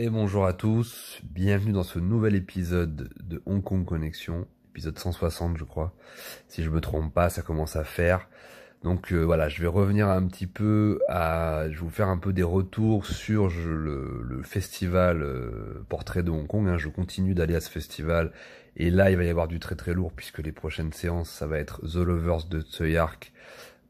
Et bonjour à tous, bienvenue dans ce nouvel épisode de Hong Kong Connexion, épisode 160 je crois, si je me trompe pas, ça commence à faire. Donc voilà, je vais revenir un petit peu je vais vous faire un peu des retours sur le festival Portrait de Hong Kong, hein. Je continue d'aller à ce festival et là il va y avoir du très très lourd puisque les prochaines séances ça va être The Lovers de Tsui Hark,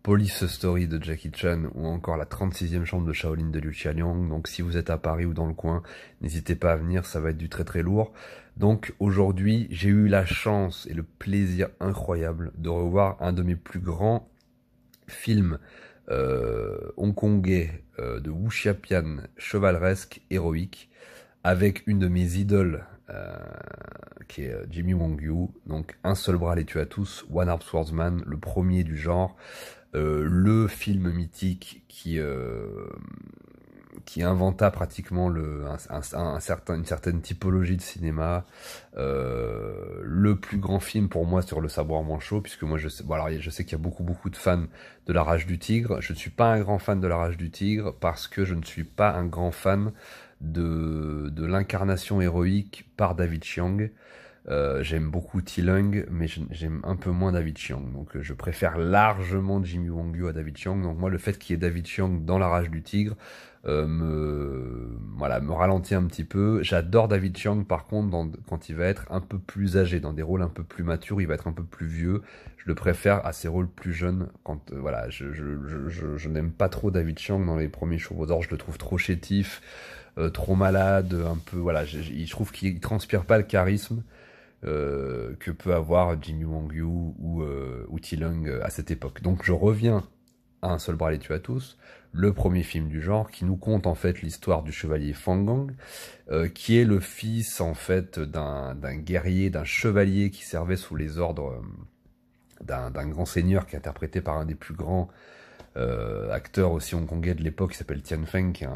Police Story de Jackie Chan ou encore la 36e chambre de Shaolin de Liu Xiaoliang. Donc si vous êtes à Paris ou dans le coin, n'hésitez pas à venir, ça va être du très très lourd. Donc aujourd'hui, j'ai eu la chance et le plaisir incroyable de revoir un de mes plus grands films hongkongais de wuxiapian chevaleresque héroïque avec une de mes idoles qui est Jimmy Wong Yu. Donc Un seul bras les tue à tous, One Armed Swordsman, le premier du genre. Le film mythique qui inventa pratiquement une certaine typologie de cinéma, le plus grand film pour moi sur le sabre manchot, puisque moi je sais qu'il y a beaucoup de fans de La Rage du Tigre. Je ne suis pas un grand fan de La Rage du Tigre parce que je ne suis pas un grand fan de l'incarnation héroïque par David Chiang. J'aime beaucoup Thi Lung, mais j'aime un peu moins David Chiang. Donc je préfère largement Jimmy Wong Yu à David Chiang. Donc moi, le fait qu'il y ait David Chiang dans La Rage du Tigre me ralentit un petit peu. J'adore David Chiang, par contre, quand il va être un peu plus âgé, dans des rôles un peu plus matures, il va être un peu plus vieux. Je le préfère à ses rôles plus jeunes. Quand je n'aime pas trop David Chiang dans les premiers Chevaux d'Or. Je le trouve trop chétif, trop malade, un peu. Voilà, je trouve qu'il transpire pas le charisme que peut avoir Jimmy Wong Yu ou Thi Lung à cette époque. Donc je reviens à Un seul bras les tue à tous, le premier film du genre qui nous conte en fait l'histoire du chevalier Fang Gong, qui est le fils en fait d'un guerrier, d'un chevalier qui servait sous les ordres d'un grand seigneur qui est interprété par un des plus grands acteur aussi hongkongais de l'époque qui s'appelle Tian Feng, qui est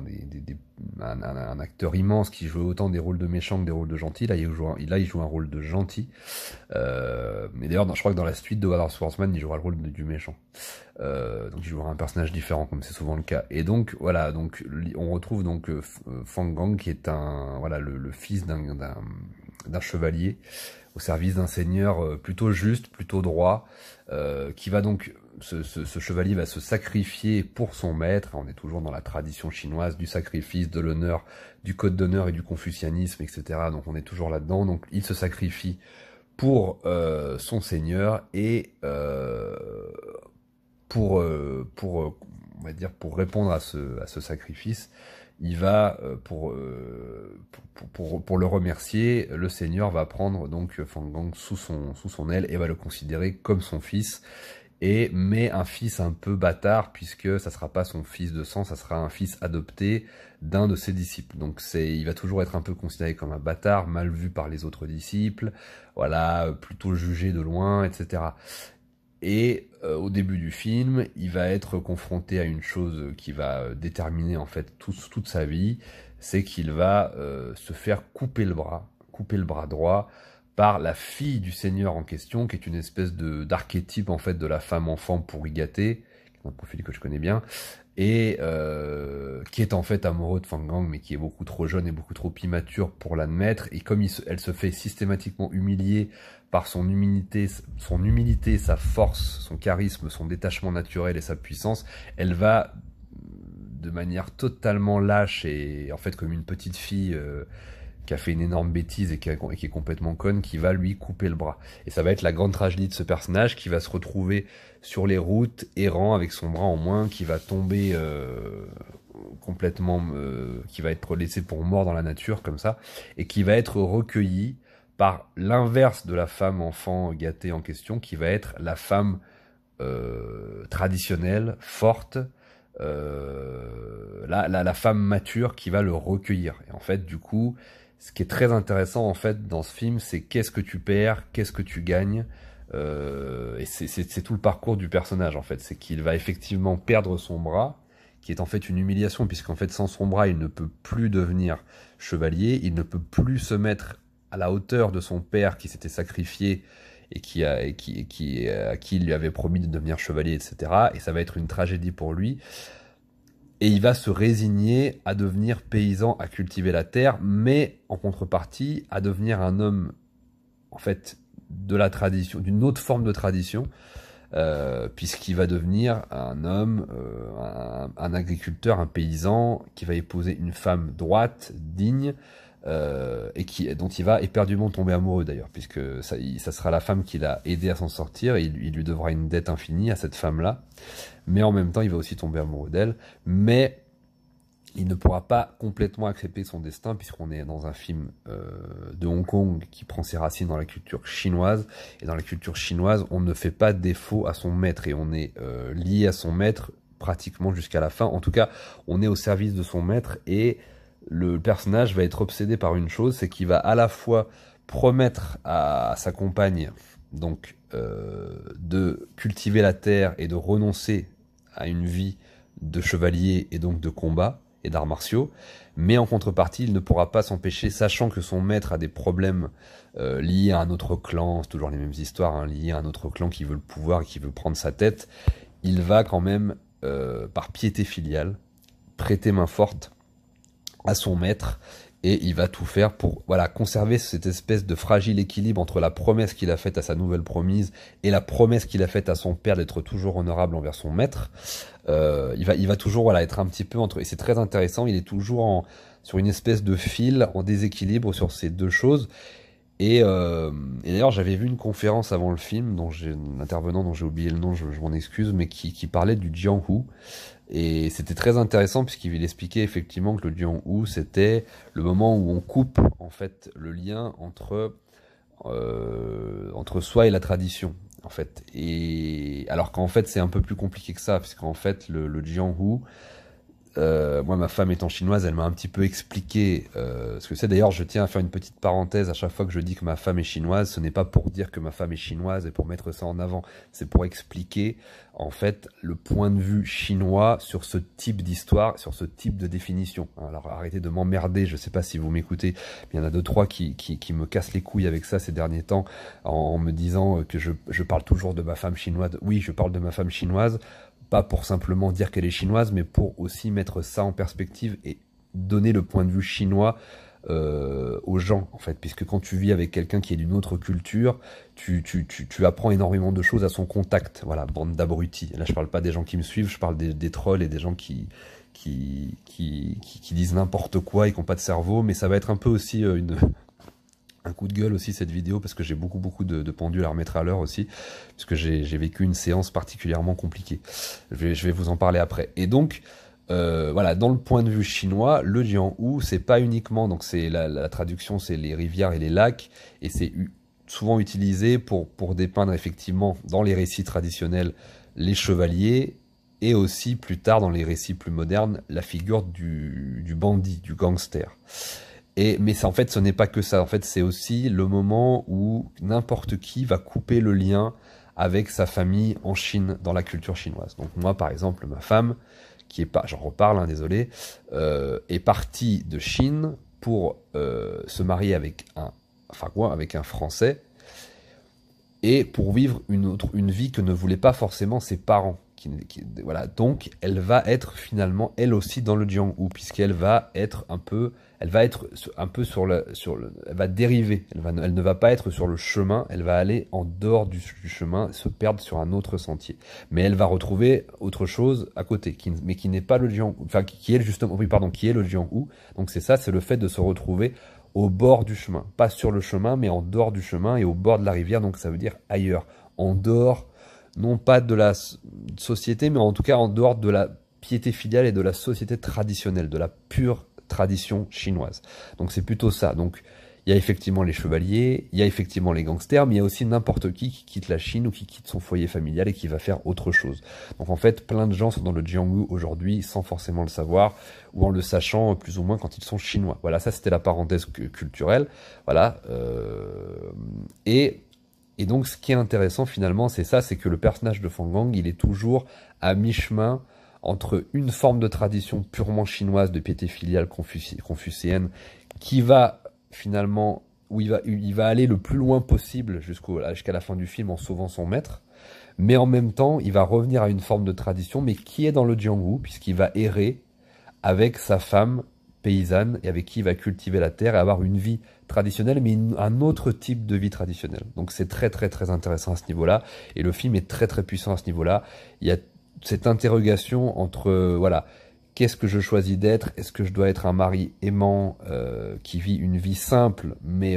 un acteur immense qui joue autant des rôles de méchant que des rôles de gentil. Là, il joue un rôle de gentil. Mais d'ailleurs, je crois que dans la suite de War Swordsman, il jouera le rôle du méchant. Donc il jouera un personnage différent, comme c'est souvent le cas. Et donc voilà, donc on retrouve donc Fang Gong qui est le fils d'un chevalier au service d'un seigneur plutôt juste, plutôt droit, qui va donc ce chevalier va se sacrifier pour son maître. On est toujours dans la tradition chinoise du sacrifice, de l'honneur, du code d'honneur et du confucianisme, etc. Donc on est toujours là-dedans. Donc il se sacrifie pour son seigneur et on va dire pour répondre à ce sacrifice, il va pour le remercier, le seigneur va prendre donc Fang Gong sous son aile et va le considérer comme son fils. Mais un fils un peu bâtard, puisque ça sera pas son fils de sang, ça sera un fils adopté d'un de ses disciples. Donc il va toujours être un peu considéré comme un bâtard, mal vu par les autres disciples, voilà, plutôt jugé de loin, etc. Et au début du film, il va être confronté à une chose qui va déterminer en fait toute sa vie, c'est qu'il va se faire couper le bras droit, par la fille du seigneur en question, qui est une espèce d'archétype en fait de la femme enfant pourri gâtée, un profil que je connais bien, et qui est en fait amoureux de Fang Gong, mais qui est beaucoup trop jeune et beaucoup trop immature pour l'admettre. Et comme elle se fait systématiquement humilier par son humilité, sa force, son charisme, son détachement naturel et sa puissance, elle va de manière totalement lâche et en fait comme une petite fille qui a fait une énorme bêtise et qui est complètement conne, qui va lui couper le bras. Et ça va être la grande tragédie de ce personnage qui va se retrouver sur les routes, errant avec son bras en moins, qui va tomber complètement, qui va être laissé pour mort dans la nature comme ça, et qui va être recueilli par l'inverse de la femme enfant gâtée en question, qui va être la femme traditionnelle, forte, la femme mature qui va le recueillir. Et en fait, du coup, ce qui est très intéressant en fait dans ce film, c'est qu'est-ce que tu perds, qu'est-ce que tu gagnes, et c'est tout le parcours du personnage en fait. C'est qu'il va effectivement perdre son bras, qui est en fait une humiliation, puisqu'en fait sans son bras, il ne peut plus devenir chevalier, il ne peut plus se mettre à la hauteur de son père qui s'était sacrifié et à qui il lui avait promis de devenir chevalier, etc. Et ça va être une tragédie pour lui. et il va se résigner à devenir paysan, à cultiver la terre, mais en contrepartie à devenir un homme, en fait, de la tradition, d'une autre forme de tradition, puisqu'il va devenir un homme, un agriculteur, un paysan, qui va épouser une femme droite, digne, dont il va éperdument tomber amoureux d'ailleurs, puisque ça sera la femme qui l'a aidé à s'en sortir, et il lui devra une dette infinie à cette femme-là, mais en même temps il va aussi tomber amoureux d'elle, mais il ne pourra pas complètement accepter son destin, puisqu'on est dans un film de Hong Kong qui prend ses racines dans la culture chinoise, et dans la culture chinoise on ne fait pas défaut à son maître, et on est lié à son maître pratiquement jusqu'à la fin. En tout cas, on est au service de son maître, et le personnage va être obsédé par une chose, c'est qu'il va à la fois promettre à sa compagne donc de cultiver la terre et de renoncer à une vie de chevalier et donc de combat et d'arts martiaux, mais en contrepartie il ne pourra pas s'empêcher, sachant que son maître a des problèmes liés à un autre clan, c'est toujours les mêmes histoires, hein, liés à un autre clan qui veut le pouvoir et qui veut prendre sa tête, il va quand même par piété filiale prêter main forte à son maître, et il va tout faire pour voilà conserver cette espèce de fragile équilibre entre la promesse qu'il a faite à sa nouvelle promise et la promesse qu'il a faite à son père d'être toujours honorable envers son maître. Il va toujours voilà être un petit peu entre, et c'est très intéressant, il est toujours sur une espèce de fil en déséquilibre sur ces deux choses. Et d'ailleurs j'avais vu une conférence avant le film dont un intervenant dont j'ai oublié le nom, je m'en excuse, mais qui parlait du Jianghu. Et c'était très intéressant puisqu'il expliquait effectivement que le Jianghu, c'était le moment où on coupe en fait le lien entre soi et la tradition, en fait. Et alors qu'en fait c'est un peu plus compliqué que ça, puisqu'en fait le Jianghu, moi ma femme étant chinoise, elle m'a un petit peu expliqué ce que c'est. D'ailleurs je tiens à faire une petite parenthèse, à chaque fois que je dis que ma femme est chinoise, ce n'est pas pour dire que ma femme est chinoise et pour mettre ça en avant, c'est pour expliquer en fait le point de vue chinois sur ce type d'histoire, sur ce type de définition. Alors arrêtez de m'emmerder, je sais pas si vous m'écoutez, mais il y en a deux trois qui me cassent les couilles avec ça ces derniers temps, en me disant que je parle toujours de ma femme chinoise. Oui, je parle de ma femme chinoise, pas pour simplement dire qu'elle est chinoise, mais pour aussi mettre ça en perspective et donner le point de vue chinois aux gens, en fait, puisque quand tu vis avec quelqu'un qui est d'une autre culture, tu apprends énormément de choses à son contact. Voilà, bande d'abrutis. Là, je parle pas des gens qui me suivent, je parle des trolls et des gens qui disent n'importe quoi et qui n'ont pas de cerveau, mais ça va être un peu aussi un coup de gueule aussi cette vidéo, parce que j'ai beaucoup de pendules à remettre à l'heure aussi, parce que j'ai vécu une séance particulièrement compliquée. Je vais vous en parler après. Et donc voilà, dans le point de vue chinois, le Jianghu, c'est pas uniquement, donc c'est la traduction, c'est les rivières et les lacs, et c'est souvent utilisé pour dépeindre effectivement dans les récits traditionnels les chevaliers, et aussi plus tard dans les récits plus modernes la figure du bandit, du gangster. Mais ça, en fait, ce n'est pas que ça. En fait, c'est aussi le moment où n'importe qui va couper le lien avec sa famille en Chine, dans la culture chinoise. Donc moi, par exemple, ma femme, qui est pas, j'en reparle, hein, désolé, est partie de Chine pour se marier avec avec un Français, et pour vivre une vie que ne voulaient pas forcément ses parents. Voilà, donc elle va être finalement elle aussi dans le Jianghu, puisqu'elle va être un peu sur elle va dériver, elle ne va pas être sur le chemin, elle va aller en dehors du chemin, se perdre sur un autre sentier, mais elle va retrouver autre chose à côté, mais qui n'est pas le Jianghu, enfin qui est justement, oui pardon, qui est le Jianghu. Donc c'est le fait de se retrouver au bord du chemin, pas sur le chemin, mais en dehors du chemin et au bord de la rivière, donc ça veut dire ailleurs, en dehors, non pas de la société, mais en tout cas en dehors de la piété filiale et de la société traditionnelle, de la pure tradition chinoise. Donc c'est plutôt ça. Donc il y a effectivement les chevaliers, il y a effectivement les gangsters, mais il y a aussi n'importe qui quitte la Chine ou qui quitte son foyer familial et qui va faire autre chose. Donc en fait, plein de gens sont dans le Jianghu aujourd'hui sans forcément le savoir, ou en le sachant plus ou moins quand ils sont chinois. Voilà, ça c'était la parenthèse culturelle. Voilà. Et donc, ce qui est intéressant finalement, c'est ça, c'est que le personnage de Fang Gang, il est toujours à mi-chemin entre une forme de tradition purement chinoise de piété filiale confucéenne, qui va finalement, où il va aller le plus loin possible jusqu'à la fin du film en sauvant son maître, mais en même temps, il va revenir à une forme de tradition, mais qui est dans le Jianghu, puisqu'il va errer avec sa femme paysanne et avec qui il va cultiver la terre et avoir une vie traditionnelle, mais un autre type de vie traditionnelle. Donc c'est très très très intéressant à ce niveau-là, et le film est très très puissant à ce niveau-là. Il y a cette interrogation entre, voilà, qu'est-ce que je choisis d'être? Est-ce que je dois être un mari aimant qui vit une vie simple, mais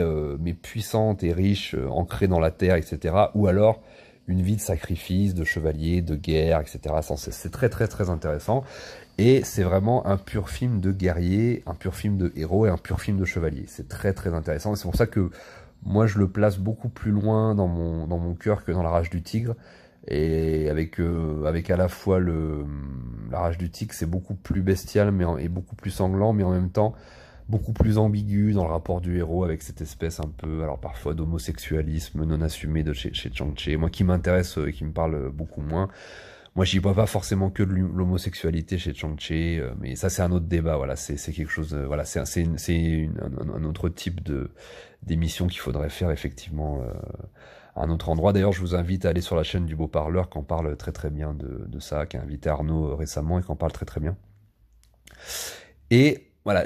puissante et riche, ancrée dans la terre, etc. Ou alors une vie de sacrifice, de chevalier, de guerre, etc. C'est très très très intéressant. Et c'est vraiment un pur film de guerrier, un pur film de héros et un pur film de chevalier. C'est très très intéressant. Et c'est pour ça que moi je le place beaucoup plus loin dans mon cœur que dans La Rage du Tigre. Et avec à la fois La Rage du Tigre, c'est beaucoup plus bestial et beaucoup plus sanglant, mais en même temps beaucoup plus ambigu dans le rapport du héros avec cette espèce un peu, alors parfois d'homosexualisme non assumé de chez Chang-Chi. Moi qui m'intéresse et qui me parle beaucoup moins. Moi, j'y vois pas forcément que de l'homosexualité chez Chang-Chi, mais ça, c'est un autre débat. Voilà, c'est quelque chose. Voilà, un autre type de d'émission qu'il faudrait faire effectivement à un autre endroit. D'ailleurs, je vous invite à aller sur la chaîne du Beau Parleur, qui en parle très très bien de ça, qui a invité Arnaud récemment et qui en parle très très bien. Et voilà,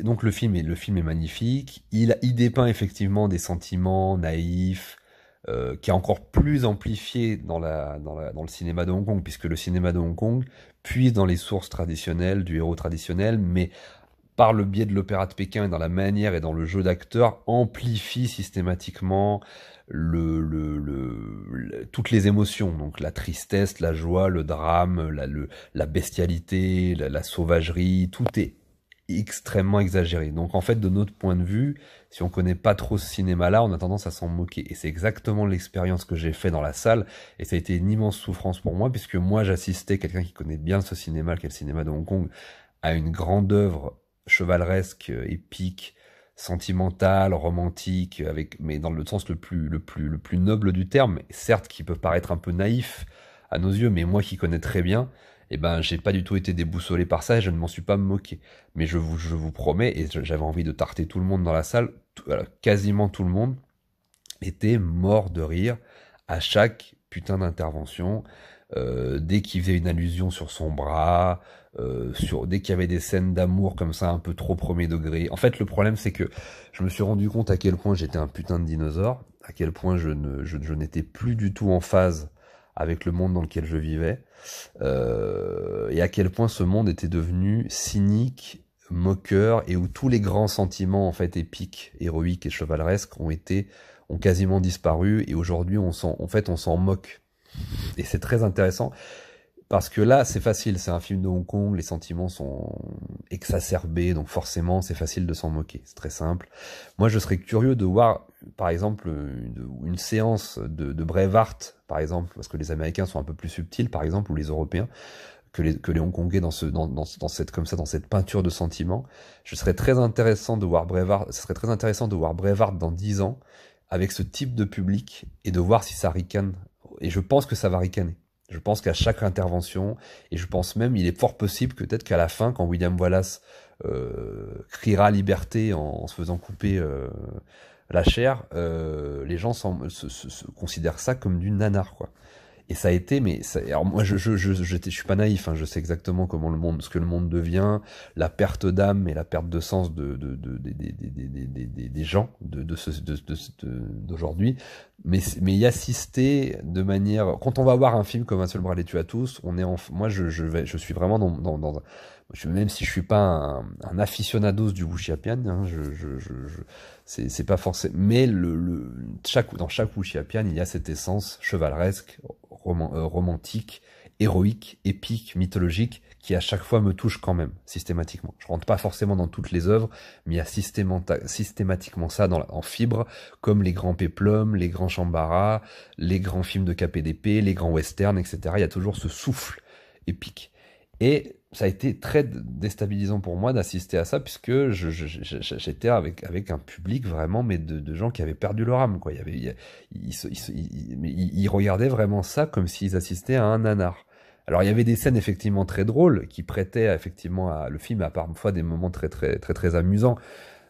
donc le film est magnifique. Il dépeint effectivement des sentiments naïfs, qui est encore plus amplifié dans le cinéma de Hong Kong, puisque le cinéma de Hong Kong puise dans les sources traditionnelles du héros traditionnel, mais par le biais de l'opéra de Pékin et dans la manière et dans le jeu d'acteur, amplifie systématiquement toutes les émotions, donc la tristesse, la joie, le drame, la bestialité, la sauvagerie, tout est extrêmement exagéré. Donc en fait, de notre point de vue, si on connaît pas trop ce cinéma-là, on a tendance à s'en moquer. Et c'est exactement l'expérience que j'ai fait dans la salle, et ça a été une immense souffrance pour moi, puisque moi j'assistais, quelqu'un qui connaît bien ce cinéma, qui est le cinéma de Hong Kong, à une grande œuvre chevaleresque, épique, sentimentale, romantique, mais dans le sens le plus noble du terme, certes qui peut paraître un peu naïf à nos yeux, mais moi qui connais très bien, eh ben, j'ai pas du tout été déboussolé par ça et je ne m'en suis pas moqué. Mais je vous promets, et j'avais envie de tarter tout le monde dans la salle, voilà, quasiment tout le monde était mort de rire à chaque putain d'intervention. Dès qu'il faisait une allusion sur son bras, dès qu'il y avait des scènes d'amour comme ça un peu trop premier degré. En fait, le problème c'est que je me suis rendu compte à quel point j'étais un putain de dinosaure, à quel point je n'étais plus du tout en phase avec le monde dans lequel je vivais, et à quel point ce monde était devenu cynique, moqueur, et où tous les grands sentiments en fait épiques, héroïques et chevaleresques ont quasiment disparu, et aujourd'hui on s'en moque. Et c'est très intéressant, parce que là, c'est facile, c'est un film de Hong Kong, les sentiments sont exacerbés, donc forcément, c'est facile de s'en moquer, c'est très simple. Moi, je serais curieux de voir, par exemple, une séance de Braveheart, par exemple, parce que les Américains sont un peu plus subtils, par exemple, ou les Européens, que les Hongkongais dans cette peinture de sentiments. Ce serait très intéressant de voir Braveheart dans 10 ans, avec ce type de public, et de voir si ça ricane. Et je pense que ça va ricaner. Je pense qu'à chaque intervention, et je pense même, il est fort possible que peut-être qu'à la fin, quand William Wallace criera liberté en se faisant couper la chair, les gens considèrent ça comme du nanar, quoi. Et ça a été, alors moi je suis pas naïf, hein, je sais exactement ce que le monde devient, la perte d'âme et la perte de sens des gens d'aujourd'hui, mais y assister de manière, quand on va voir un film comme Un seul bras les tue à tous, moi je suis vraiment même si je suis pas un aficionados du wuxiapian, hein, c'est pas forcément, mais dans chaque wuxiapian il y a cette essence chevaleresque, romantique, héroïque, épique, mythologique, qui à chaque fois me touche quand même, systématiquement. Je rentre pas forcément dans toutes les œuvres, mais il y a systématiquement ça en fibre, comme les grands péplums, les grands Shambara, les grands films de KPDP, les grands westerns, etc. Il y a toujours ce souffle épique. Et ça a été très déstabilisant pour moi d'assister à ça, puisque j'étais avec un public vraiment, mais de gens qui avaient perdu leur âme, quoi. Ils regardaient vraiment ça comme s'ils assistaient à un nanar. Alors il y avait des scènes effectivement très drôles qui prêtaient effectivement le film à parfois des moments très très très très amusants,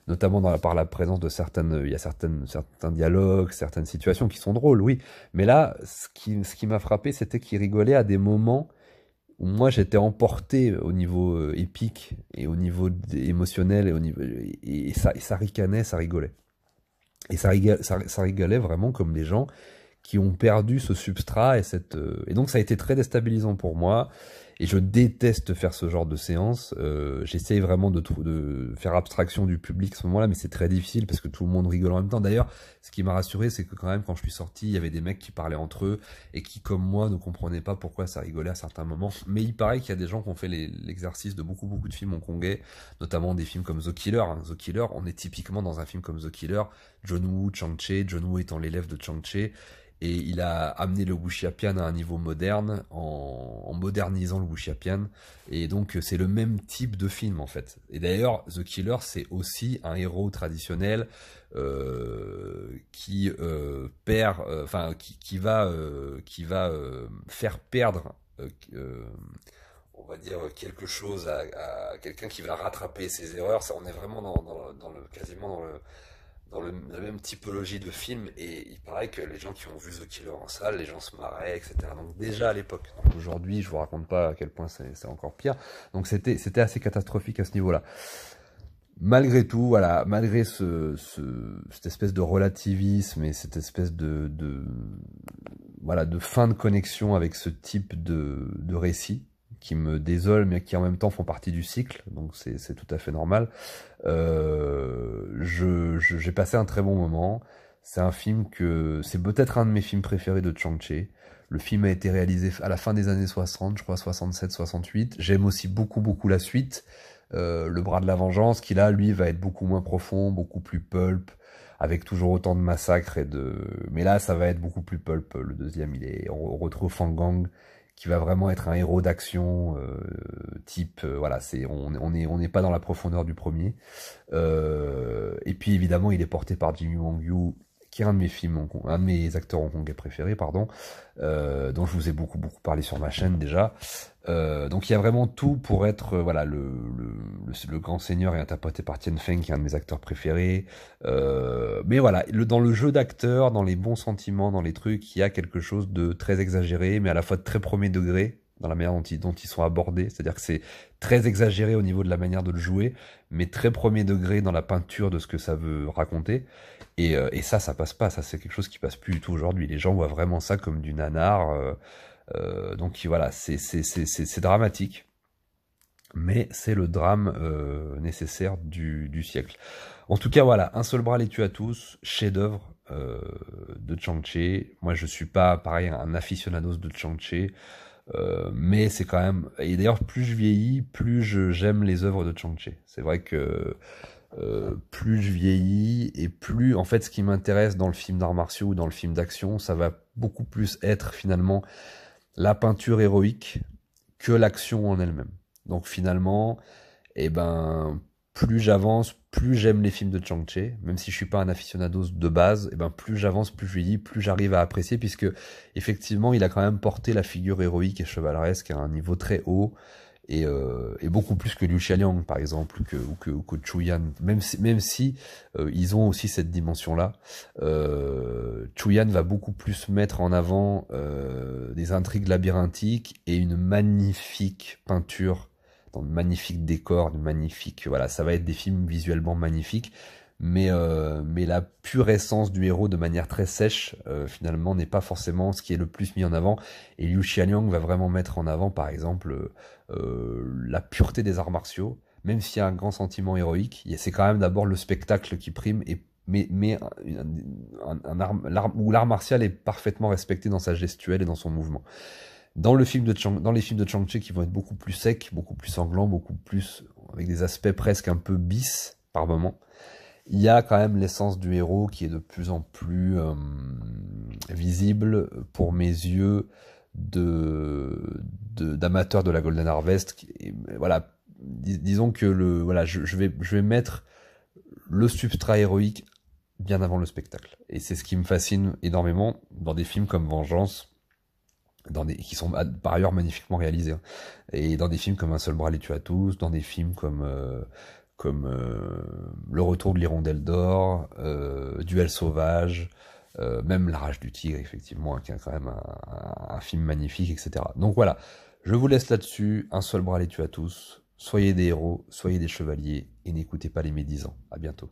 notamment par la présence de certains dialogues, certaines situations qui sont drôles, oui. Mais là, ce qui m'a frappé, c'était qu'il rigolait à des moments où moi j'étais emporté au niveau épique et au niveau émotionnel et au niveau et ça ricanait, ça rigolait. Et ça rigolait vraiment comme des gens qui ont perdu ce substrat et cette et donc ça a été très déstabilisant pour moi et je déteste faire ce genre de séance. J'essaye vraiment de faire abstraction du public à ce moment-là, mais c'est très difficile parce que tout le monde rigole en même temps. D'ailleurs, ce qui m'a rassuré, c'est que quand même quand je suis sorti, il y avait des mecs qui parlaient entre eux et qui, comme moi, ne comprenaient pas pourquoi ça rigolait à certains moments. Mais il paraît qu'il y a des gens qui ont fait l'exercice de beaucoup de films hongkongais, notamment des films comme The Killer. Hein. The Killer, on est typiquement dans un film comme The Killer. John Woo, Chang-Che, John Woo étant l'élève de Chang-Che. Et il a amené le wuxiapian à un niveau moderne en modernisant le wuxiapian. Et donc c'est le même type de film en fait. Et d'ailleurs, The Killer, c'est aussi un héros traditionnel qui perd, enfin qui va faire perdre, on va dire quelque chose à quelqu'un qui va rattraper ses erreurs. Ça, on est vraiment quasiment la même typologie de film, et il paraît que les gens qui ont vu The Killer en salle, les gens se marraient, etc. Donc déjà à l'époque. Aujourd'hui, je vous raconte pas à quel point c'est encore pire. Donc c'était assez catastrophique à ce niveau-là. Malgré tout, voilà, malgré cette espèce de relativisme et cette espèce voilà, de fin de connexion avec ce type de récit, qui me désolent, mais qui en même temps font partie du cycle, donc c'est tout à fait normal. J'ai passé un très bon moment. C'est un film c'est peut-être un de mes films préférés de Chang-Che. Le film a été réalisé à la fin des années 60, je crois 67, 68. J'aime aussi beaucoup la suite, Le Bras de la Vengeance, qui là, lui, va être beaucoup moins profond, beaucoup plus pulp, avec toujours autant de massacres mais là, ça va être beaucoup plus pulp. Le deuxième, on retrouve Fang Gang, qui va vraiment être un héros d'action type voilà, on n'est pas dans la profondeur du premier. Et puis évidemment, il est porté par Jimmy Wong Yu, qui est un de mes acteurs hongkongais préférés, pardon, dont je vous ai beaucoup parlé sur ma chaîne déjà. Donc il y a vraiment tout pour être voilà, le grand seigneur est interprété par Tien Feng, qui est un de mes acteurs préférés. Mais voilà, dans le jeu d'acteur, dans les bons sentiments, dans les trucs, il y a quelque chose de très exagéré, mais à la fois de très premier degré dans la manière dont ils sont abordés. C'est-à-dire que c'est très exagéré au niveau de la manière de le jouer, mais très premier degré dans la peinture de ce que ça veut raconter. Et ça passe pas. Ça, c'est quelque chose qui passe plus du tout aujourd'hui. Les gens voient vraiment ça comme du nanar. Donc voilà, c'est dramatique, mais c'est le drame nécessaire du siècle. En tout cas, voilà, Un seul bras les tue à tous, chef-d'œuvre de Chang-Che. Moi, je suis pas, pareil, un aficionados de Chang-Che, mais c'est quand même... Et d'ailleurs, plus je vieillis, plus j'aime les œuvres de Chang-Che. C'est vrai que plus je vieillis, et plus, en fait, ce qui m'intéresse dans le film d'arts martiaux ou dans le film d'action, ça va beaucoup plus être finalement la peinture héroïque que l'action en elle-même. Donc finalement, eh ben, plus j'avance, plus j'aime les films de Chang-Che, même si je suis pas un aficionado de base, eh ben, plus j'avance, plus je vieillis, plus j'arrive à apprécier, puisque effectivement, il a quand même porté la figure héroïque et chevaleresque à un niveau très haut, et beaucoup plus que Liu Xiaoliang par exemple, ou que Chu Yan, même si ils ont aussi cette dimension-là. Chu Yan va beaucoup plus mettre en avant des intrigues labyrinthiques et une magnifique peinture, dans de magnifiques décors, de magnifiques, voilà, ça va être des films visuellement magnifiques, mais la pure essence du héros de manière très sèche, finalement, n'est pas forcément ce qui est le plus mis en avant. Et Liu Xiaoliang va vraiment mettre en avant, par exemple, la pureté des arts martiaux, même s'il y a un grand sentiment héroïque, c'est quand même d'abord le spectacle qui prime, mais où l'art martial est parfaitement respecté dans sa gestuelle et dans son mouvement. Dans les films de Chang-Che, qui vont être beaucoup plus secs, beaucoup plus sanglants, beaucoup plus avec des aspects presque un peu bis par moment, il y a quand même l'essence du héros qui est de plus en plus visible pour mes yeux d'amateurs de la Golden Harvest. Et voilà, disons que voilà, je vais mettre le substrat héroïque bien avant le spectacle. Et c'est ce qui me fascine énormément dans des films comme Vengeance, qui sont par ailleurs magnifiquement réalisés, hein. Et dans des films comme Un seul bras les tue à tous, dans des films comme Le Retour de l'Hirondelle d'Or, Duel sauvage, même La Rage du Tigre, effectivement, qui est quand même un film magnifique, etc. Donc voilà, Je vous laisse là-dessus. Un seul bras les tue à tous. Soyez des héros, soyez des chevaliers et n'écoutez pas les médisants. À bientôt.